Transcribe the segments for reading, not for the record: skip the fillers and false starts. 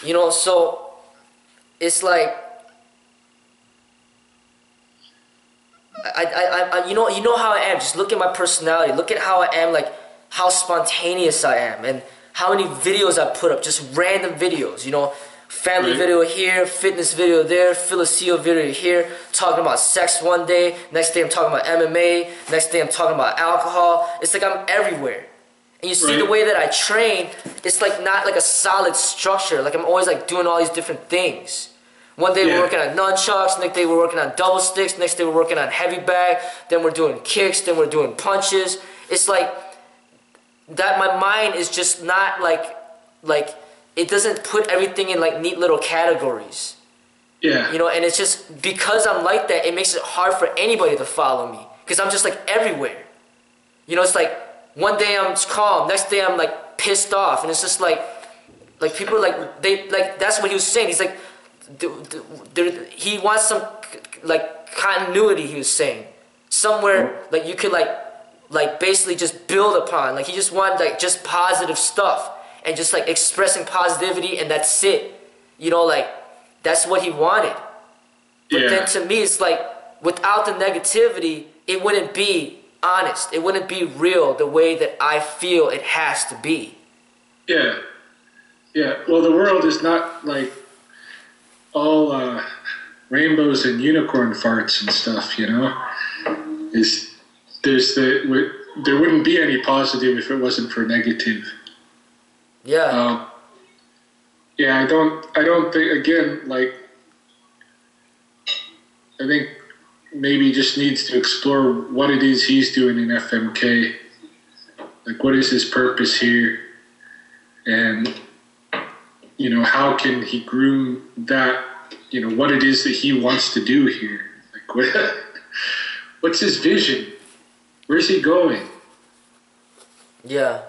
You know, so it's like you know how I am. Just look at my personality. Look at how I am, like how spontaneous I am, and how many videos I put up, just random videos. You know, family video here, fitness video there, Philosia video here, talking about sex one day, next day I'm talking about MMA, next day I'm talking about alcohol. It's like I'm everywhere. And you see the way that I train, it's like not like a solid structure. Like I'm always like doing all these different things. One day we're working on nunchucks, next day we're working on double sticks, next day we're working on heavy bag, then we're doing kicks, then we're doing punches. It's like that my mind is just not like it doesn't put everything in like neat little categories. Yeah. You know, and it's just because I'm like that, it makes it hard for anybody to follow me. Because I'm just like everywhere. You know, it's like one day I'm calm, next day I'm like pissed off. And it's just like people are like, that's what he was saying. He's like, he wants some like continuity, he was saying. Somewhere like you could like basically just build upon. Like he just wanted like just positive stuff. And just like expressing positivity, and that's it. You know, like that's what he wanted. But then to me, it's like without the negativity, it wouldn't be honest. It wouldn't be real the way that I feel it has to be. Yeah. Yeah. Well, the world is not like all rainbows and unicorn farts and stuff, you know? There wouldn't be any positive if it wasn't for negative. Yeah. I don't think, again, like, I think maybe he just needs to explore what it is he's doing in FMK. Like, what is his purpose here? And, you know, how can he groom that, you know, what it is that he wants to do here? Like, what's his vision? Where's he going? Yeah.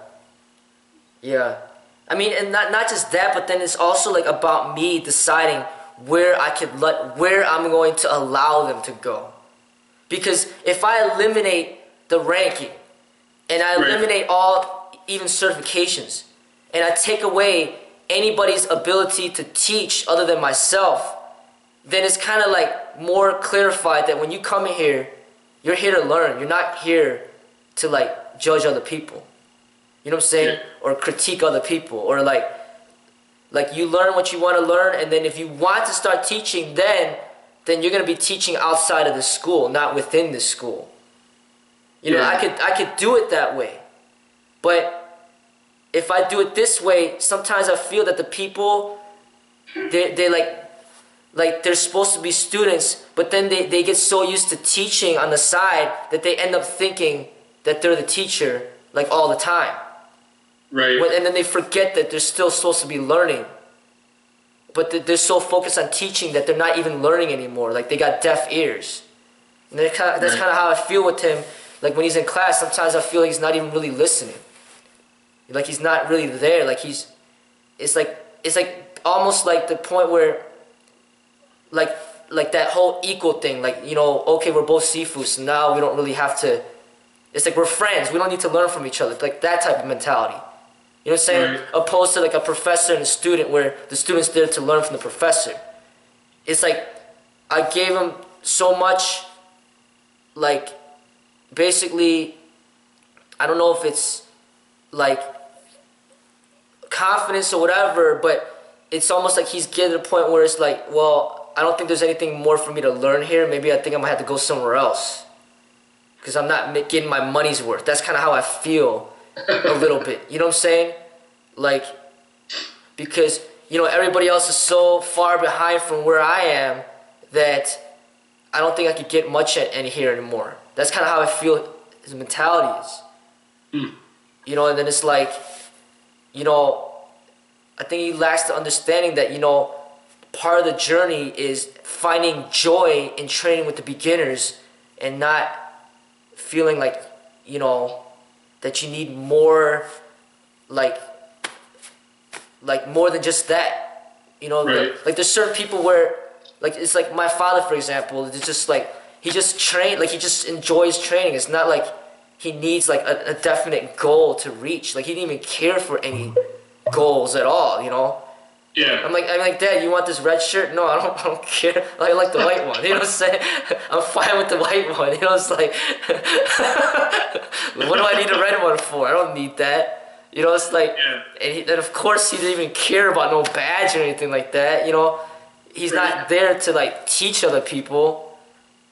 Yeah. I mean, and not just that, but then it's also like about me deciding where I'm going to allow them to go. Because if I eliminate the ranking, and I eliminate all even certifications, and I take away anybody's ability to teach other than myself, then it's kind of like more clarified that when you come in here, you're here to learn. You're not here to like judge other people. You know what I'm saying? Or critique other people, or like you learn what you want to learn, and then if you want to start teaching, then you're gonna be teaching outside of the school, not within the school. You know, I could do it that way, but if I do it this way, sometimes I feel that the people they like they're supposed to be students, but then they get so used to teaching on the side that they end up thinking that they're the teacher like all the time. Right. And then they forget that they're still supposed to be learning. But they're so focused on teaching that they're not even learning anymore. Like they got deaf ears. And that's kind of how I feel with him. Like when he's in class, sometimes I feel like he's not even really listening. Like he's not really there. Like it's like almost like the point where like that whole equal thing. Like, you know, okay, we're both Sifu, so now we don't really have to. It's like we're friends. We don't need to learn from each other. It's like that type of mentality. You know what I'm saying? Right. Opposed to like a professor and a student where the student's there to learn from the professor. It's like I gave him so much, like, basically, I don't know if it's like confidence or whatever, but it's almost like he's getting to the point where it's like, well, I don't think there's anything more for me to learn here. Maybe I think I might have to go somewhere else because I'm not getting my money's worth. That's kind of how I feel. A little bit, you know what I'm saying? Like, because, you know, everybody else is so far behind from where I am that I don't think I could get much in here anymore. That's kind of how I feel his mentality is. You know, and then it's like, you know, I think he lacks the understanding that, you know, part of the journey is finding joy in training with the beginners and not feeling like, you know, that you need more, like more than just that, you know. Right. Like there's certain people where, like it's like my father, for example. It's just like he just trained, like he just enjoys training. It's not like he needs like a definite goal to reach. Like he didn't even care for any goals at all, you know. Yeah. I'm like, Dad, you want this red shirt? No, I don't care. I like the white one. You know what I'm saying? I'm fine with the white one. You know, it's like, what do I need a red one for? I don't need that. You know, it's like, and of course he didn't even care about no badge or anything like that. You know, he's not there to like teach other people.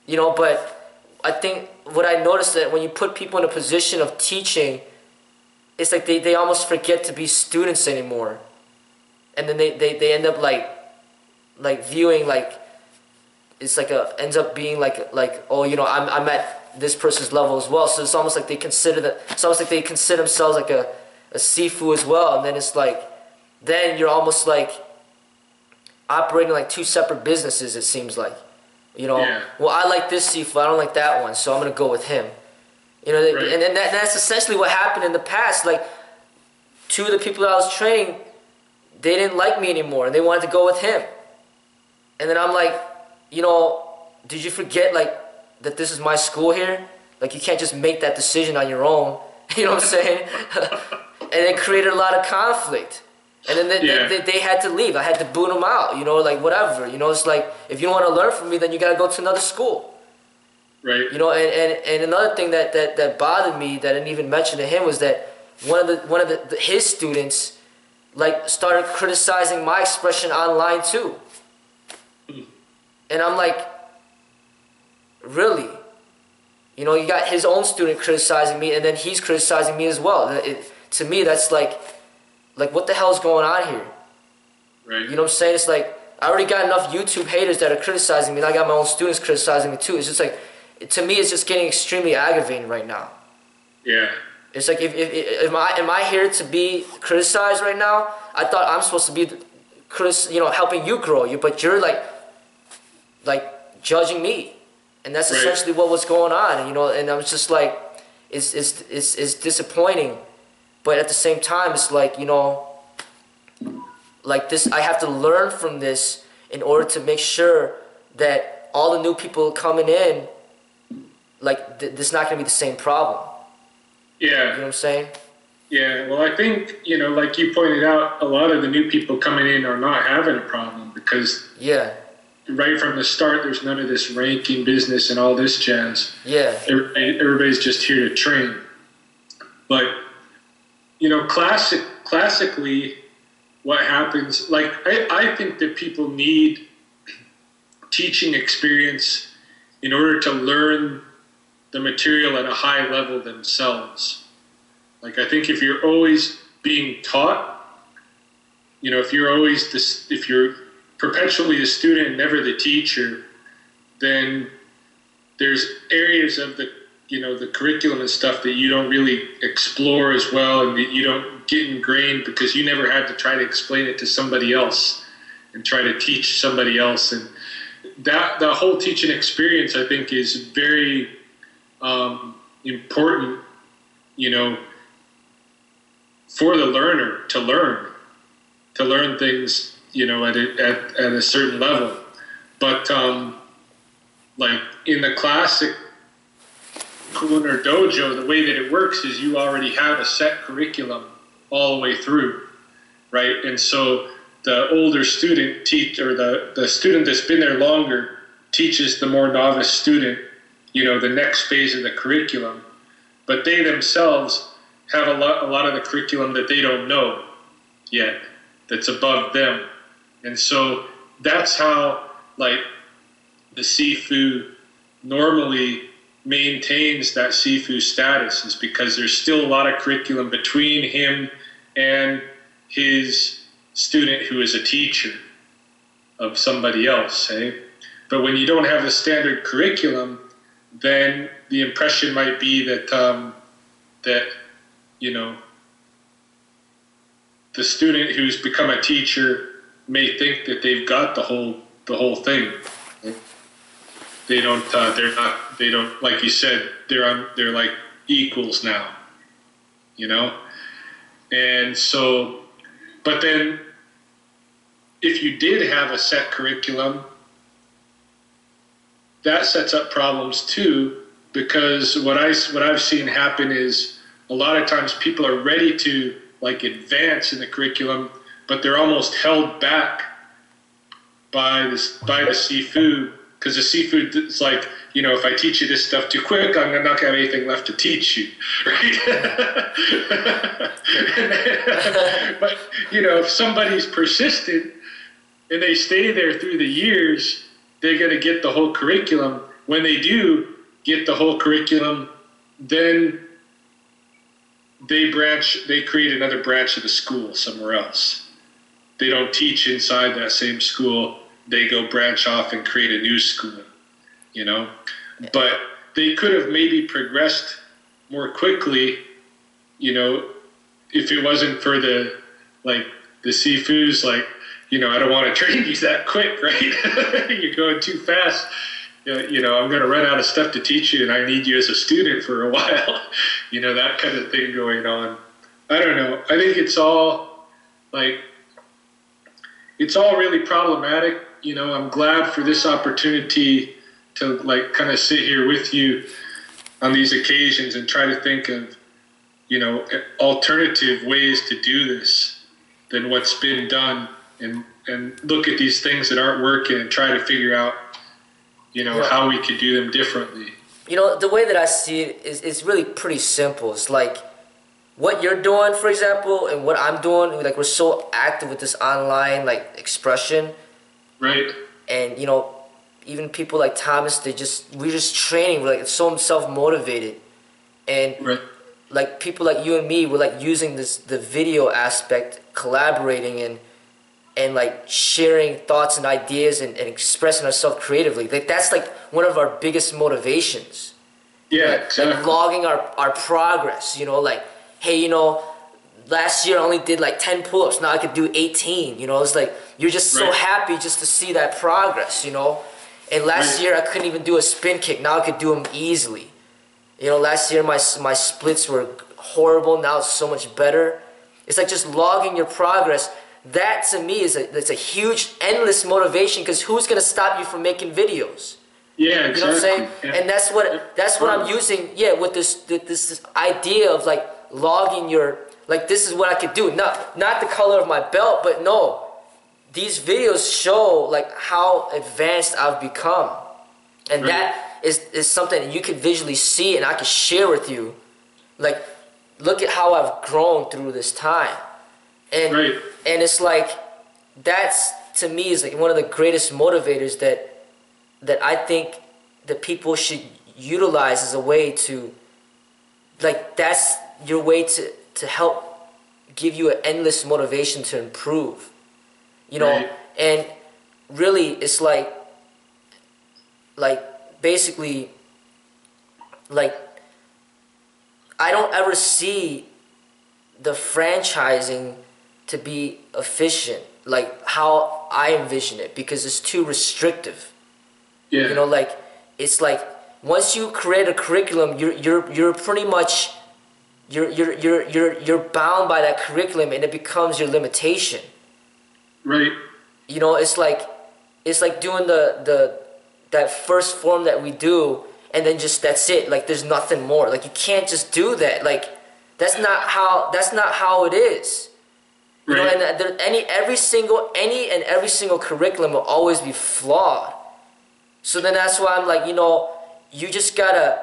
You know, but I think what I noticed that when you put people in a position of teaching, it's like they almost forget to be students anymore. And then they end up like viewing like it's like ends up being like oh, you know, I'm at this person's level as well. So it's almost like they consider themselves like a Sifu as well. And then it's like then you're almost like operating like two separate businesses, it seems like. You know, well, I like this Sifu, I don't like that one, so I'm gonna go with him. You know, and that's essentially what happened in the past. Like, two of the people that I was training, they didn't like me anymore, and they wanted to go with him. And then I'm like, you know, did you forget, like, that this is my school here? Like, you can't just make that decision on your own. You know what I'm saying? And it created a lot of conflict. And then they had to leave. I had to boot them out, you know, like, whatever. You know, it's like, if you don't want to learn from me, then you got to go to another school. Right. You know, and another thing that bothered me that I didn't even mention to him was that one of his students like started criticizing my expression online too. And I'm like, really? You know, you got his own student criticizing me, and then he's criticizing me as well. To me, that's like what the hell is going on here? Right. You know what I'm saying? It's like I already got enough YouTube haters that are criticizing me, and I got my own students criticizing me too. It's just like, to me, it's just getting extremely aggravating right now. Yeah. It's like, am I here to be criticized right now? I thought I'm supposed to be, helping you grow, but you're like judging me, and that's essentially what was going on. You know, and I was just like, it's disappointing, but at the same time, it's like, you know, like this, I have to learn from this in order to make sure that all the new people coming in, like, this is not going to be the same problem. Yeah. You know what I'm saying? Yeah, well, I think, you know, like you pointed out, a lot of the new people coming in are not having a problem because right from the start, there's none of this ranking business and all this jazz. Yeah. Everybody's just here to train. But, you know, classically, what happens, like, I think that people need teaching experience in order to learn the material at a high level themselves. Like, I think if you're always being taught, you know, if you're perpetually the student and never the teacher, then there's areas of the, you know, the curriculum and stuff that you don't really explore as well, and that you don't get ingrained because you never had to try to explain it to somebody else and try to teach somebody else. And that the whole teaching experience, I think, is very important, you know, for the learner to learn things, you know, at a certain level. But like in the classic Kuen or dojo, the way that it works is you already have a set curriculum all the way through, right? And so the older student the student that's been there longer teaches the more novice student, you know, the next phase of the curriculum, but they themselves have a lot of the curriculum that they don't know yet, that's above them. And so that's how, like, the Sifu normally maintains that Sifu status, is because there's still a lot of curriculum between him and his student who is a teacher of somebody else, eh? But when you don't have the standard curriculum, then the impression might be that that, you know, the student who's become a teacher may think that they've got the whole thing. They don't. They don't. Like you said, they're like equals now. You know, and so, but then, if you did have a set curriculum, that sets up problems too, because what I've seen happen is a lot of times people are ready to, like, advance in the curriculum, but they're almost held back by the Sifu, because the Sifu is like, if I teach you this stuff too quick, I'm not going to have anything left to teach you, right? But, if somebody's persistent and they stay there through the years, they're going to get the whole curriculum. When they do get the whole curriculum, then they create another branch of the school somewhere else. They don't teach inside that same school. They go branch off and create a new school, But they could have maybe progressed more quickly, if it wasn't for the Sifus, I don't want to train you that quick, right? You're going too fast. I'm going to run out of stuff to teach you, and I need you as a student for a while. That kind of thing going on. I don't know. I think it's all really problematic. I'm glad for this opportunity to kind of sit here with you on these occasions and try to think of, alternative ways to do this than what's been done, and look at these things that aren't working and try to figure out, how we could do them differently. The way that I see it is really pretty simple. It's like what you're doing, for example, and what I'm doing. We're so active with this online expression, right? And even people like Thomas, we're just training. We're so self-motivated, and right. People like you and me, we're using the video aspect, collaborating and sharing thoughts and ideas and expressing ourselves creatively. That's one of our biggest motivations. Yeah, exactly. And logging our progress. Hey, last year I only did 10 pull-ups. Now I could do 18. It's you're just so happy just to see that progress. And last year I couldn't even do a spin kick. Now I could do them easily. Last year my splits were horrible. Now it's so much better. It's just logging your progress. That to me it's a huge, endless motivation, because who's gonna stop you from making videos? Yeah, exactly. You know what I'm saying? Yeah. And that's what I'm using. Yeah, with this idea of logging your this is what I could do. Not the color of my belt, but no, these videos show how advanced I've become, and that is something that you can visually see, and I can share with you. Look at how I've grown through this time. And and it's that's to me is one of the greatest motivators that I think that people should utilize as a way to that's your way to help give you an endless motivation to improve. And really it's basically I don't ever see the franchising to be efficient how I envision it, because it's too restrictive. Yeah. It's once you create a curriculum, you're pretty much you're bound by that curriculum, and it becomes your limitation. Right. It's like doing that first form that we do, and then just that's it. There's nothing more. You can't just do that. That's not how it is. Right. And every single curriculum will always be flawed. So then that's why I'm you just gotta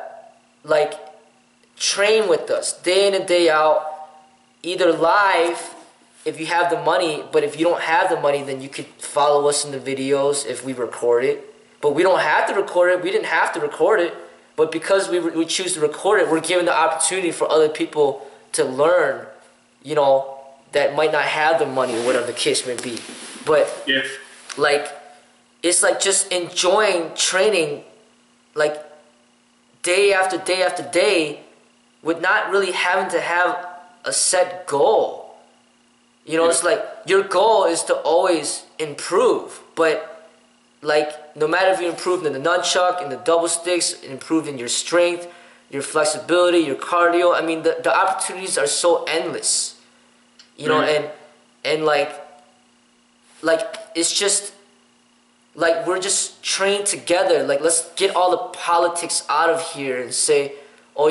train with us day in and day out, either live if you have the money, but if you don't have the money, then you could follow us in the videos if we record it. But we don't have to record it. We didn't have to record it, but because we choose to record it, we're giving the opportunity for other people to learn, that might not have the money or whatever the case may be. But it's just enjoying training day after day after day, with not really having to have a set goal. It's your goal is to always improve, but no matter if you're improving in the nunchuck, in the double sticks, improving your strength, your flexibility, your cardio, I mean the opportunities are so endless. And it's just we're just trained together. Let's get all the politics out of here and say, oh,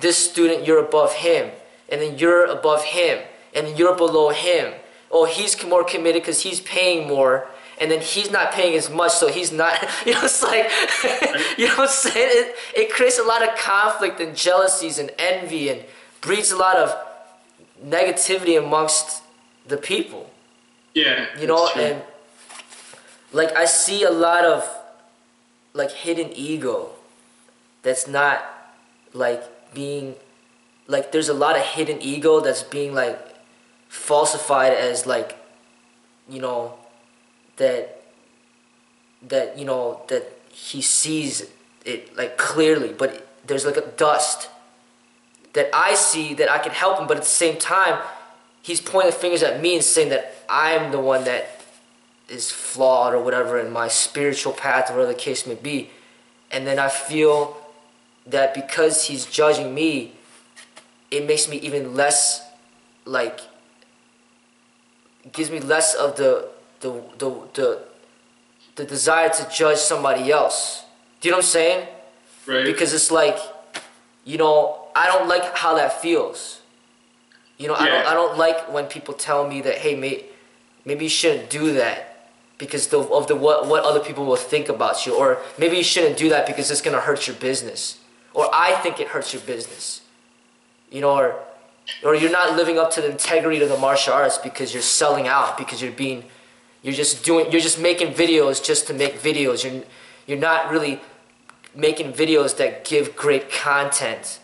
this student, you're above him, and then you're above him, and then you're below him. oh, he's more committed because he's paying more, and then he's not paying as much, so he's not, you know, it's like, you know what I'm saying? It creates a lot of conflict and jealousies and envy and breeds a lot of negativity amongst the people. Yeah. You know, true. and like I see a lot of like hidden ego that's not like being, like there's a lot of hidden ego that's being like falsified as like, you know, that you know, that he sees it like clearly, but there's like a dust that I see that I can help him, but at the same time he's pointing fingers at me and saying that I'm the one that is flawed or whatever in my spiritual path or whatever the case may be. And then I feel that because he's judging me, it makes me even less like, it gives me less of the desire to judge somebody else. Do you know what I'm saying? Right. Because it's like, you know, I don't like how that feels. You know, Yeah. I don't like when people tell me that, hey, maybe you shouldn't do that because of what other people will think about you, or maybe you shouldn't do that because it's gonna hurt your business, or I think it hurts your business. You know, or you're not living up to the integrity of the martial arts because you're selling out, because you're just making videos just to make videos. You're not really making videos that give great content.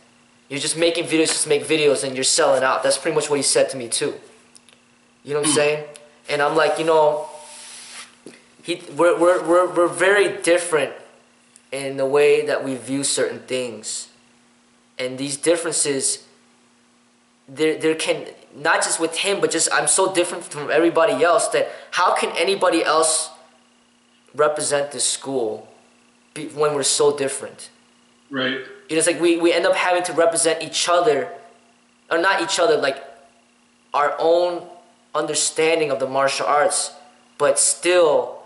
You're just making videos just to make videos, and you're selling out. That's pretty much what he said to me too. You know what I'm saying? And I'm like, you know, we're very different in the way that we view certain things, and these differences, there can, not just with him, but just I'm so different from everybody else that how can anybody else represent this school when we're so different? Right. You know, it's like we end up having to represent each other, or not each other, like our own understanding of the martial arts, but still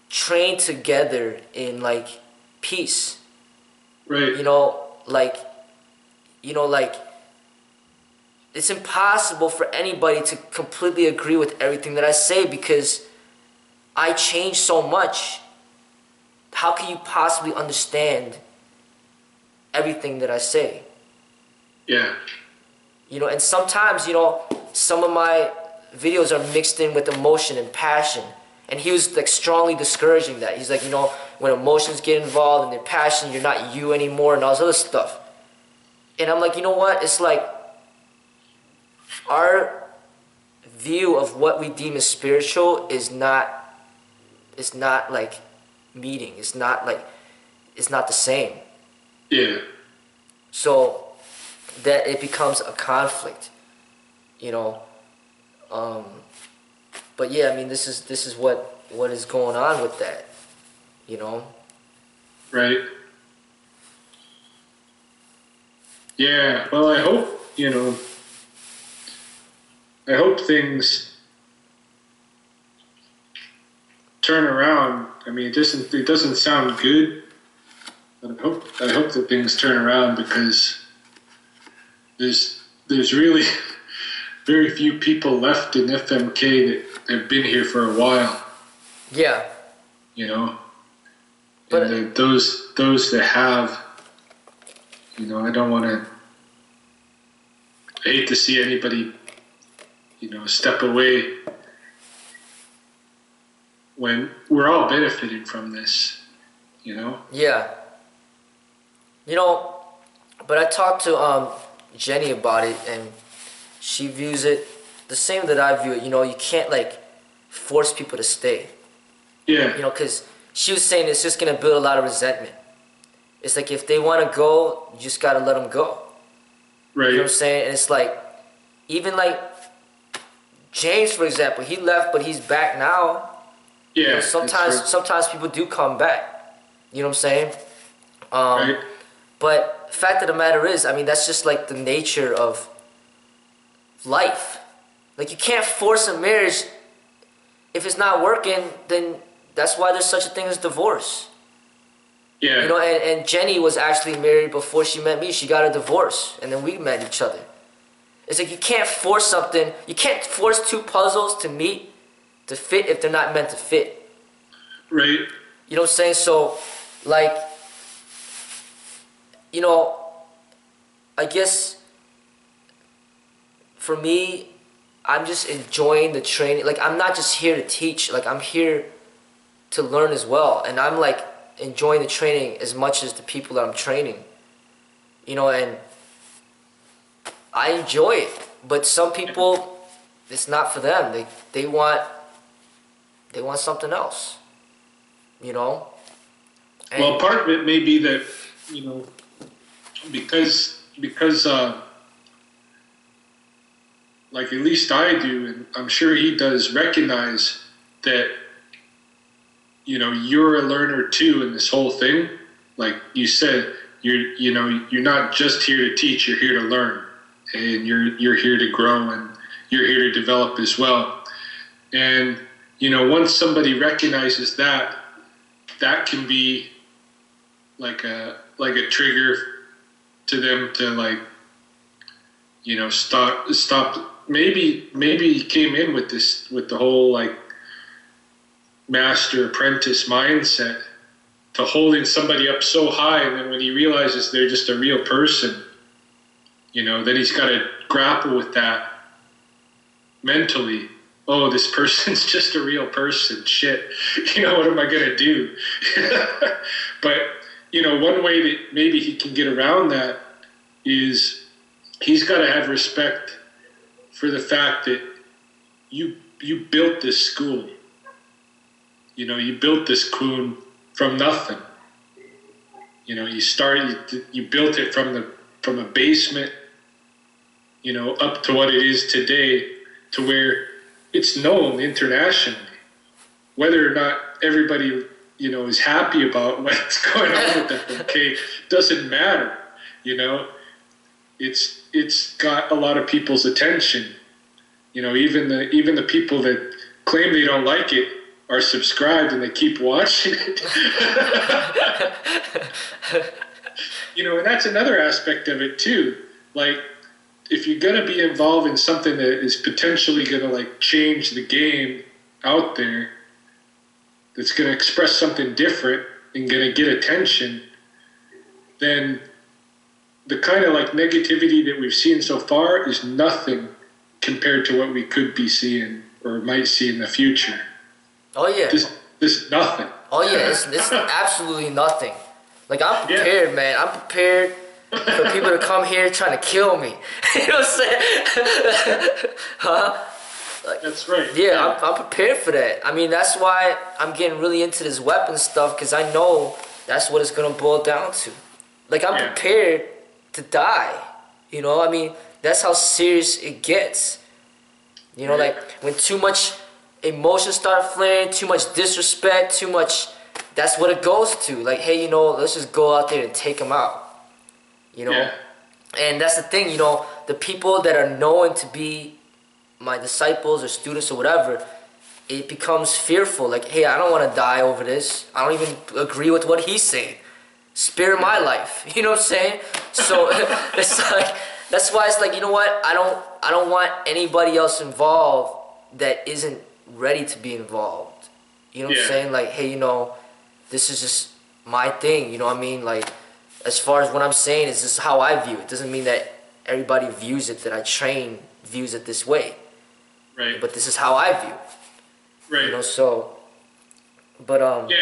train together in like peace. Right. You know, like it's impossible for anybody to completely agree with everything that I say because I change so much. How can you possibly understand everything that I say? Yeah. You know, and sometimes, you know, some of my videos are mixed in with emotion and passion. And he was like strongly discouraging that. He's like, you know, when emotions get involved and their passion, you're not you anymore and all this other stuff. And I'm like, you know what? It's like our view of what we deem as spiritual is not like meeting. It's not the same. Yeah. So that it becomes a conflict, you know. But yeah, I mean, this is what is going on with that, you know. Right. Yeah. Well, I hope, you know, I hope things turn around. I mean, it doesn't sound good, but I hope that things turn around because there's really very few people left in FMK that have been here for a while. Yeah. You know, But and those that have, you know, I don't want to. I hate to see anybody, you know, step away when we're all benefiting from this, you know? yeah. You know, but I talked to Jenny about it, and she views it the same that I view it. You know, you can't like force people to stay. Yeah. You know, because she was saying it's just gonna build a lot of resentment. It's like if they want to go, you just gotta let them go. Right. You know what I'm saying? And it's like, even like James, for example, he left, but he's back now. Yeah. You know, sometimes people do come back. You know what I'm saying? Right. But the fact of the matter is, I mean, that's just like the nature of life. Like, you can't force a marriage. If it's not working, then that's why there's such a thing as divorce. Yeah. You know, and Jenny was actually married before she met me. She got a divorce, and then we met each other. It's like you can't force something. You can't force two puzzles to meet, to fit if they're not meant to fit. Right. You know what I'm saying? So, like, you know, I guess for me, I'm just enjoying the training. Like, I'm not just here to teach. Like, I'm here to learn as well. And I'm, like, enjoying the training as much as the people that I'm training. You know, and I enjoy it. But some people, it's not for them. They want something else. You know? And well, part of it may be that, you know, because like at least I do, and I'm sure he does, recognize that, you know, you're a learner too in this whole thing. Like you said, you're not just here to teach, you're here to learn, and you're here to grow, and you're here to develop as well. And, you know, once somebody recognizes that, that can be like a trigger to them to, like, you know, stop. Maybe he came in with the whole like master apprentice mindset to holding somebody up so high, and then when he realizes they're just a real person, you know, then he's got to grapple with that mentally. Oh, this person's just a real person. Shit, you know, what am I gonna do? But, you know, one way that maybe he can get around that is he's got to have respect for the fact that you built this school. You know, you built this Kun from nothing. You know, you built it from a basement, you know, up to what it is today, to where it's known internationally. Whether or not everybody, you know, is happy about what's going on with FMK doesn't matter. You know, it's got a lot of people's attention. You know, even the people that claim they don't like it are subscribed and they keep watching it. You know, and that's another aspect of it too. Like, if you're gonna be involved in something that is potentially gonna like change the game out there, that's gonna express something different and gonna get attention, then the kind of like negativity that we've seen so far is nothing compared to what we could be seeing or might see in the future. oh yeah. This is nothing. Oh yeah, it's absolutely nothing. Like, I'm prepared, man. I'm prepared for people to come here trying to kill me. You know what I'm saying? Huh? Like, That's right. Yeah, I'm prepared for that. I mean, that's why I'm getting really into this weapon stuff, because I know that's what it's going to boil down to. Like, I'm prepared to die. You know, I mean, that's how serious it gets. You know, like, when too much emotions start flaring, too much disrespect, too much, that's what it goes to. Like, hey, you know, let's just go out there and take them out. You know? Yeah. And that's the thing, you know, the people that are known to be my disciples or students or whatever, it becomes fearful. Like, hey, I don't want to die over this. I don't even agree with what he's saying. Spare my life. You know what I'm saying? So it's like, that's why it's like, you know what? I don't want anybody else involved that isn't ready to be involved. You know what I'm saying? Like, hey, you know, this is just my thing. You know what I mean? Like, as far as what I'm saying, is this is how I view it. It doesn't mean that everybody views it, that I train views it this way. Right. But this is how I view it. Right. You know, so, but, yeah,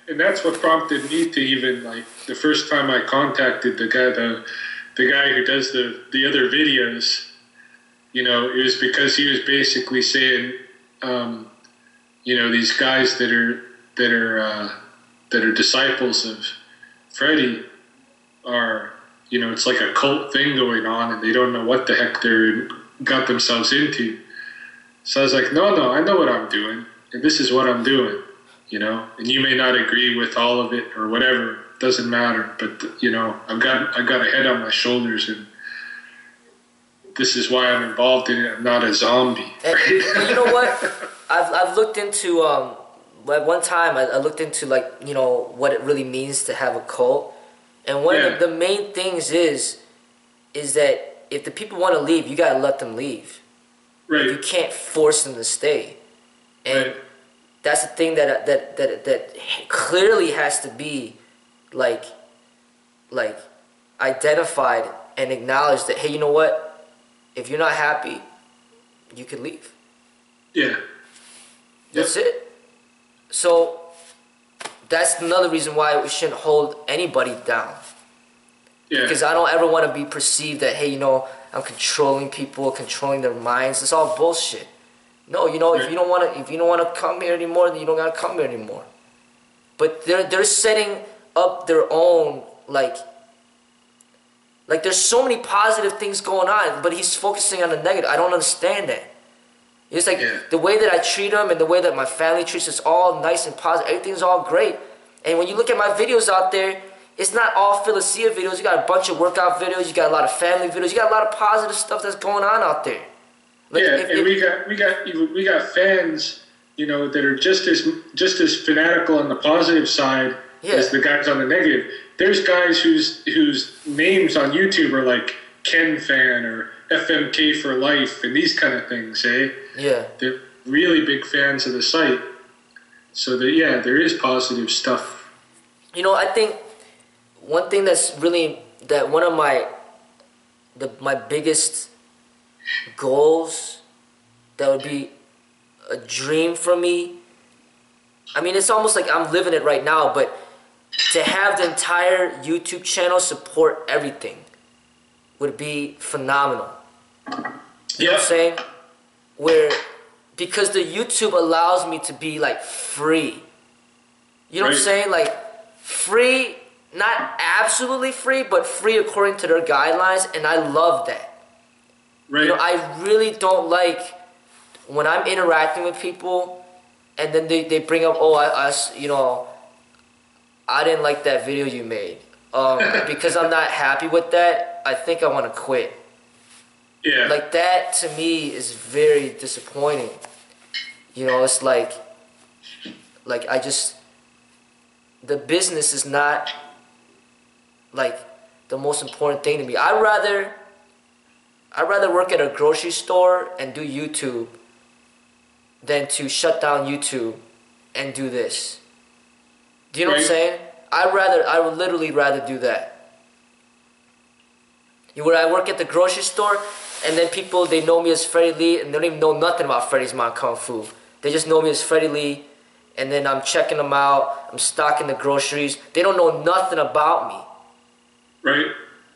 and that's what prompted me to even, like, the first time I contacted the guy who does the other videos, you know, it was because he was basically saying, you know, these guys that are disciples of Freddie are, you know, it's like a cult thing going on, and they don't know what the heck they're got themselves into. So I was like, no, I know what I'm doing, and this is what I'm doing, you know. And you may not agree with all of it or whatever, doesn't matter. But, you know, I've got a head on my shoulders, and this is why I'm involved in it. I'm not a zombie. And you know what? I've looked into at one time I looked into, like, you know, what it really means to have a cult, and one of the main things is that if the people want to leave, you gotta let them leave. Right. You can't force them to stay. And that's the thing that clearly has to be like identified and acknowledged that, hey, you know what? If you're not happy, you can leave. Yeah. That's it. So that's another reason why we shouldn't hold anybody down. Yeah. Because I don't ever want to be perceived that, hey, you know, I'm controlling people, controlling their minds. It's all bullshit. No, you know, if you don't want to come here anymore, then you don't gotta come here anymore. But they're setting up their own like there's so many positive things going on, but he's focusing on the negative. I don't understand that. It's like the way that I treat him and the way that my family treats us, all nice and positive. Everything's all great. And when you look at my videos out there, it's not all Philosia videos. You got a bunch of workout videos. You got a lot of family videos. You got a lot of positive stuff that's going on out there. Like we got fans, you know, that are just as fanatical on the positive side as the guys on the negative. There's guys whose names on YouTube are like Ken Fan or FMK for life and these kind of things, eh? Yeah. They're really big fans of the site. So there is positive stuff. You know, I think one thing that's really one of my biggest goals that would be a dream for me. I mean, it's almost like I'm living it right now, but to have the entire YouTube channel support everything would be phenomenal. You know what I'm saying? Because the YouTube allows me to be like free. You know what I'm saying? Like free, not absolutely free, but free according to their guidelines, and I love that. Right. You know, I really don't like when I'm interacting with people and then they bring up, I didn't like that video you made. Because I'm not happy with that, I think I want to quit. Yeah. Like that to me is very disappointing. You know, it's like the business is not like the most important thing to me. I'd rather work at a grocery store and do YouTube than to shut down YouTube and do this. Do you know what I'm saying? I would literally rather do that. Where I work at the grocery store and then people, they know me as Freddie Lee and they don't even know nothing about FreddiesModernKungFu. They just know me as Freddie Lee, and then I'm checking them out, I'm stocking the groceries. They don't know nothing about me. Right.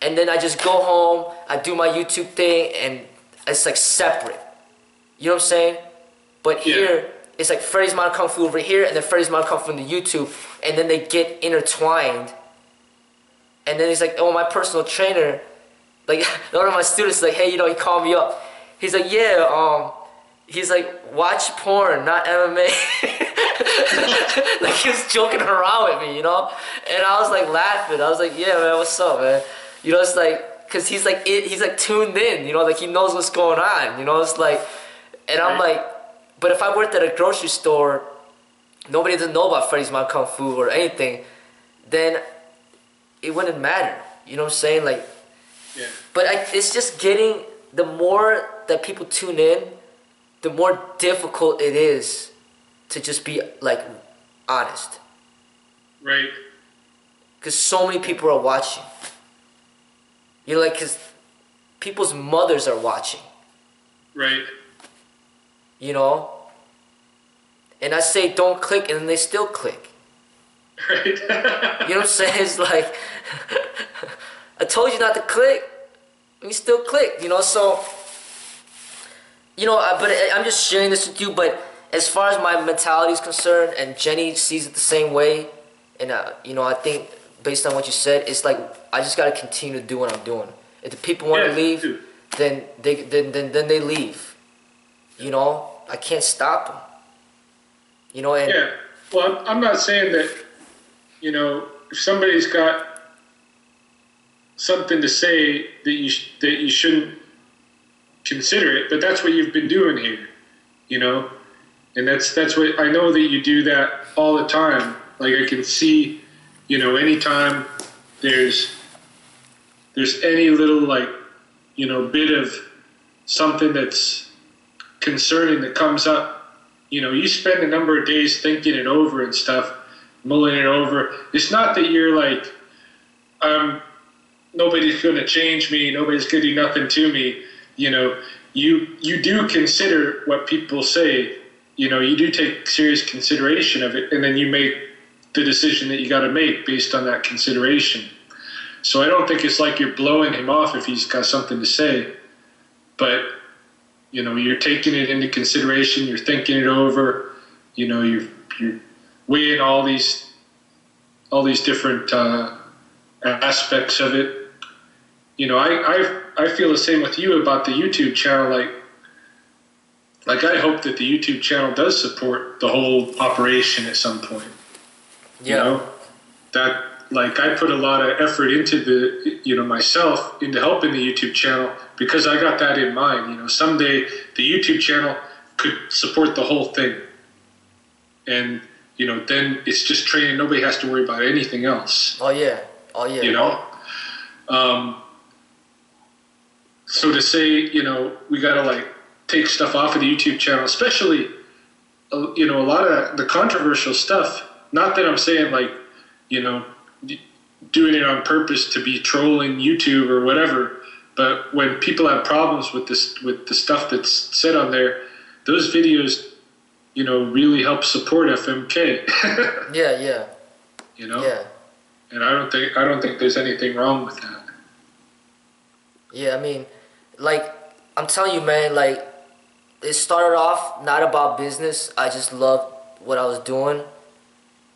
And then I just go home, I do my YouTube thing, and it's like separate. You know what I'm saying? But here, it's like FreddiesModernKungFu over here, and then FreddiesModernKungFu on the YouTube, and then they get intertwined. And then he's like, oh, my personal trainer, like one of my students, like, hey, you know, he called me up. He's like, he's like, watch porn, not MMA. Like he was joking around with me, you know? And I was like laughing. I was like, yeah, man, what's up, man? You know, it's like, cause he's like tuned in, you know, like he knows what's going on, you know? It's like, and I'm like, but if I worked at a grocery store, nobody doesn't know about FreddiesModernKungFu or anything, then it wouldn't matter. You know what I'm saying? Like, but it's just getting, the more that people tune in, the more difficult it is to just be like honest. Right. Because so many people are watching. You know, like, because people's mothers are watching. Right. You know? And I say don't click, and then they still click. Right. You know what I'm saying? It's like, I told you not to click, and you still click, you know? So, you know, but I'm just sharing this with you, but as far as my mentality is concerned, and Jenny sees it the same way, and, you know, I think based on what you said, it's like, I just got to continue to do what I'm doing. If the people want to leave, then they leave. You know, I can't stop them. You know, and well, I'm not saying that, you know, if somebody's got something to say that you shouldn't consider it, but that's what you've been doing here, you know, and that's what I know that you do that all the time. Like I can see, you know, anytime there's any little like bit of something that's concerning that comes up, you spend a number of days thinking it over and stuff, mulling it over. It's not that you're like, nobody's going to change me, nobody's going to do nothing to me. You do consider what people say. You do take serious consideration of it, and then you make the decision that you got to make based on that consideration. So I don't think it's like you're blowing him off if he's got something to say, but you're taking it into consideration. You're thinking it over. You're weighing all these different aspects of it. I feel the same with you about the YouTube channel. Like I hope that the YouTube channel does support the whole operation at some point. Yeah. That like I put a lot of effort into the myself into helping the YouTube channel because I got that in mind. Someday the YouTube channel could support the whole thing, and then it's just training. Nobody has to worry about anything else. Oh yeah. So to say, we gotta like take stuff off of the YouTube channel, especially a lot of the controversial stuff. Not that I'm saying like doing it on purpose to be trolling YouTube or whatever, but when people have problems with the stuff that's said on there, those videos really help support FMK. Yeah. Yeah. And I don't think there's anything wrong with that. Yeah, I mean, like I'm telling you, man, like it started off not about business. I just loved what I was doing,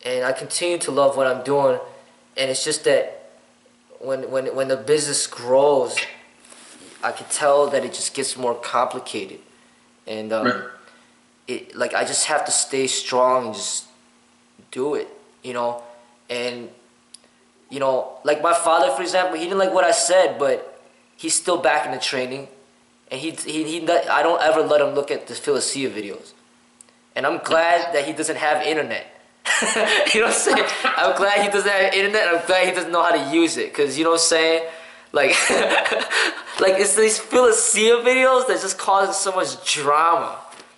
and I continue to love what I'm doing. And it's just that when the business grows, I can tell that it just gets more complicated, and like I just have to stay strong and just do it, and like my father, for example, he didn't like what I said, but he's still back in the training, and I don't ever let him look at the Philosia videos, and I'm glad that he doesn't have internet. You know what I'm saying? I'm glad he doesn't have internet. I'm glad he doesn't know how to use it, because you know what I'm saying, like like it's these Philosia videos that just causes so much drama.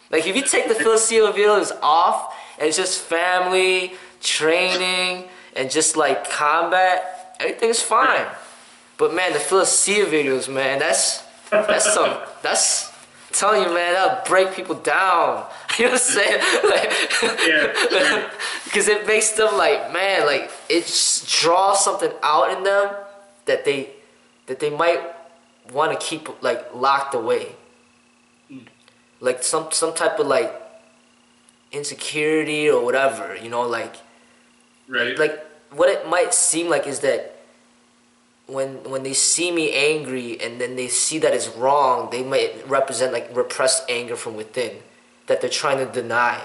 Like if you take the Philosia videos off and it's just family, training, and just like combat, everything's fine. But man, the Philosia videos, man, that's I'm telling you, man, that'll break people down. You know what I'm saying? Like, because it makes them like, man, like it just draws something out in them that they might want to keep like locked away. Like some type of like insecurity or whatever, like right. Like what it might seem like is that when they see me angry and then they see that it's wrong, they might represent like repressed anger from within that they're trying to deny.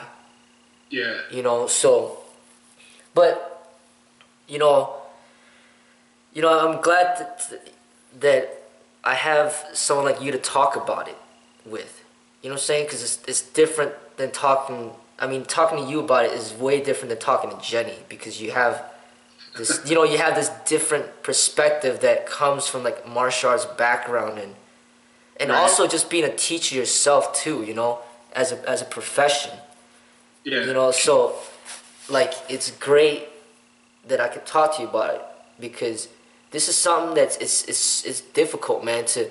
Yeah. So, but I'm glad that I have someone like you to talk about it with. You know what I'm saying? Because it's different than talking. I mean, talking to you about it is way different than talking to Jenny, because you have this, you have this different perspective that comes from like martial arts background and right. Also just being a teacher yourself too. As a profession. Yeah. So like it's great that I could talk to you about it, because this is something that's it's difficult, man, to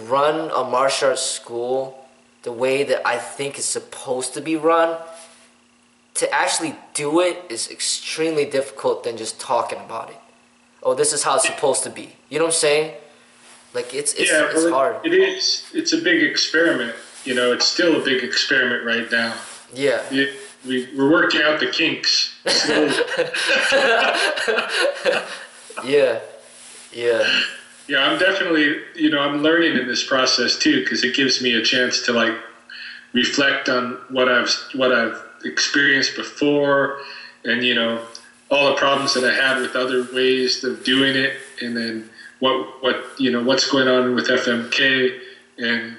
run a martial arts school the way that I think it's supposed to be run. To actually do it is extremely difficult than just talking about it. Oh, this is how it's supposed to be. You know what I'm saying? Like it's hard. It is. It's a big experiment. It's still a big experiment right now. Yeah. We're working out the kinks. Yeah. Yeah, I'm definitely, I'm learning in this process too, because it gives me a chance to like reflect on what I've experienced before, and all the problems that I had with other ways of doing it, and then what's going on with FMK, and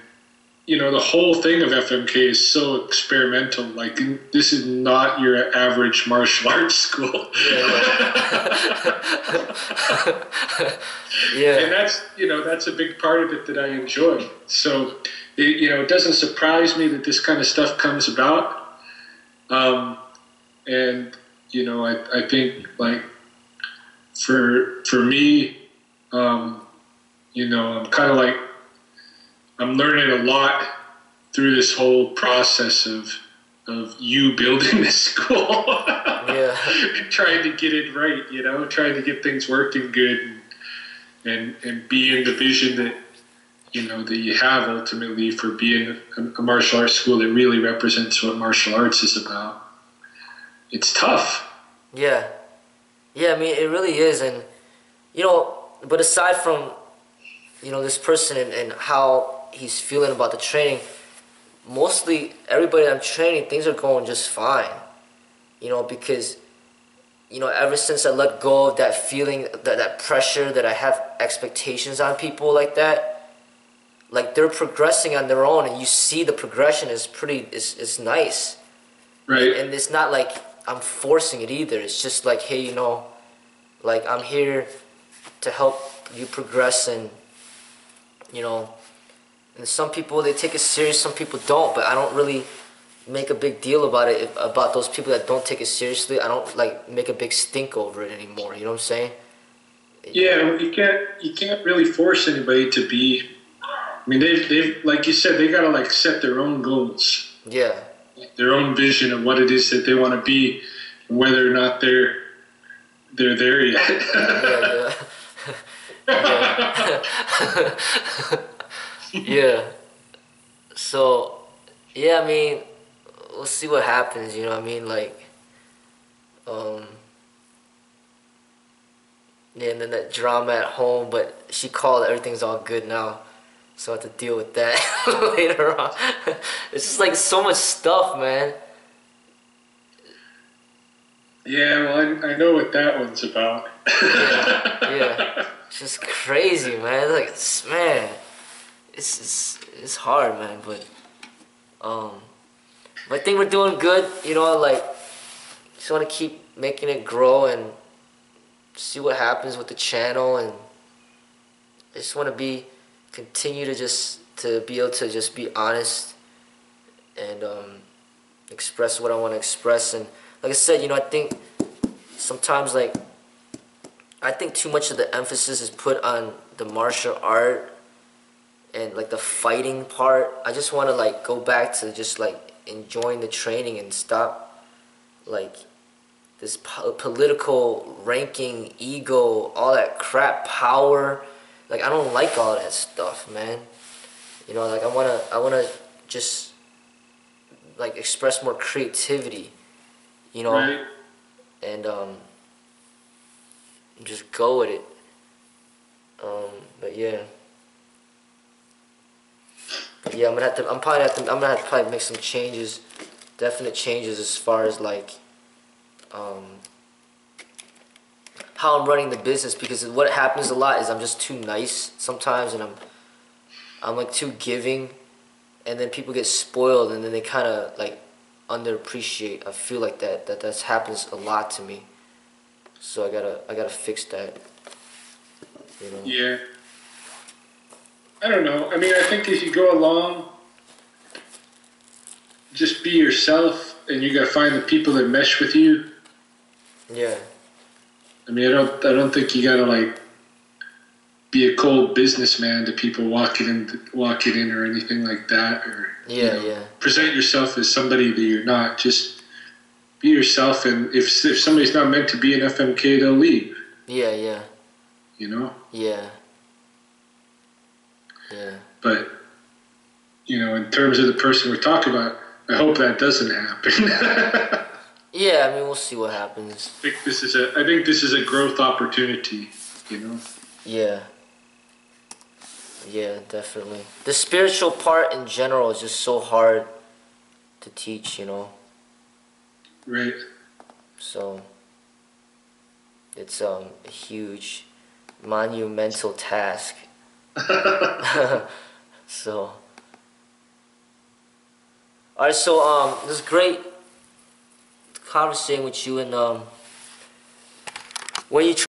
the whole thing of FMK is so experimental. Like, this is not your average martial arts school. Yeah. And that's a big part of it that I enjoy. So, it doesn't surprise me that this kind of stuff comes about. And, I think, like, for me, I'm kind of like, I'm learning a lot through this whole process of you building this school. Yeah. Trying to get it right, trying to get things working good and be in the vision that, that you have ultimately for being a martial arts school that really represents what martial arts is about. It's tough. Yeah. Yeah, I mean, it really is. And, but aside from, this person and how he's feeling about the training, mostly everybody I'm training, things are going just fine. Because, ever since I let go of that feeling, that pressure that I have expectations on people like that, like they're progressing on their own and you see the progression is it's nice. Right. And it's not like I'm forcing it either. It's just like, hey, like I'm here to help you progress and, and some people, they take it serious, some people don't, but I don't really make a big deal about it, about those people that don't take it seriously. I don't like make a big stink over it anymore, you know what I'm saying? Yeah, you can't really force anybody to be, I mean, they've like you said, they gotta like set their own goals. Yeah. Their own vision of what it is that they want to be, and whether or not they're there yet. Yeah. Yeah. So, yeah, I mean, we'll see what happens, you know what I mean? Like, yeah, and then that drama at home, but she called, everything's all good now. So I have to deal with that later on. It's just like so much stuff, man. Yeah, well, I know what that one's about. Yeah. It's just crazy, man. Like, it's hard, man. But I think we're doing good. Like, just want to keep making it grow and see what happens with the channel, and I just want to continue to be able to just be honest and express what I want to express. And like I said, I think sometimes, like, I think too much of the emphasis is put on the martial art and like the fighting part. I just want to like go back to just like enjoying the training and stop like this political ranking, ego, all that crap, power. Like, I don't like all that stuff, man. Like I wanna just like express more creativity, Right. and just go with it. But yeah. Yeah, I'm gonna have to probably make some changes, definite changes as far as like how I'm running the business, because what happens a lot is I'm just too nice sometimes, and I'm like too giving, and then people get spoiled, and then they kind of like underappreciate. I feel like that happens a lot to me, so I gotta fix that. Yeah. I don't know. I mean, I think as you go along, just be yourself, and you gotta find the people that mesh with you. Yeah. I mean, I don't think you gotta like be a cold businessman to people walking in or anything like that, or present yourself as somebody that you're not. Just be yourself, and if somebody's not meant to be an FMK, they'll leave. Yeah. Yeah. Yeah. But in terms of the person we're talking about, I hope that doesn't happen. Yeah, I mean, we'll see what happens. I think this is a growth opportunity, Yeah. Yeah, definitely. The spiritual part in general is just so hard to teach, Right. So it's a huge, monumental task. So Alright, so it was great conversating with you, and when you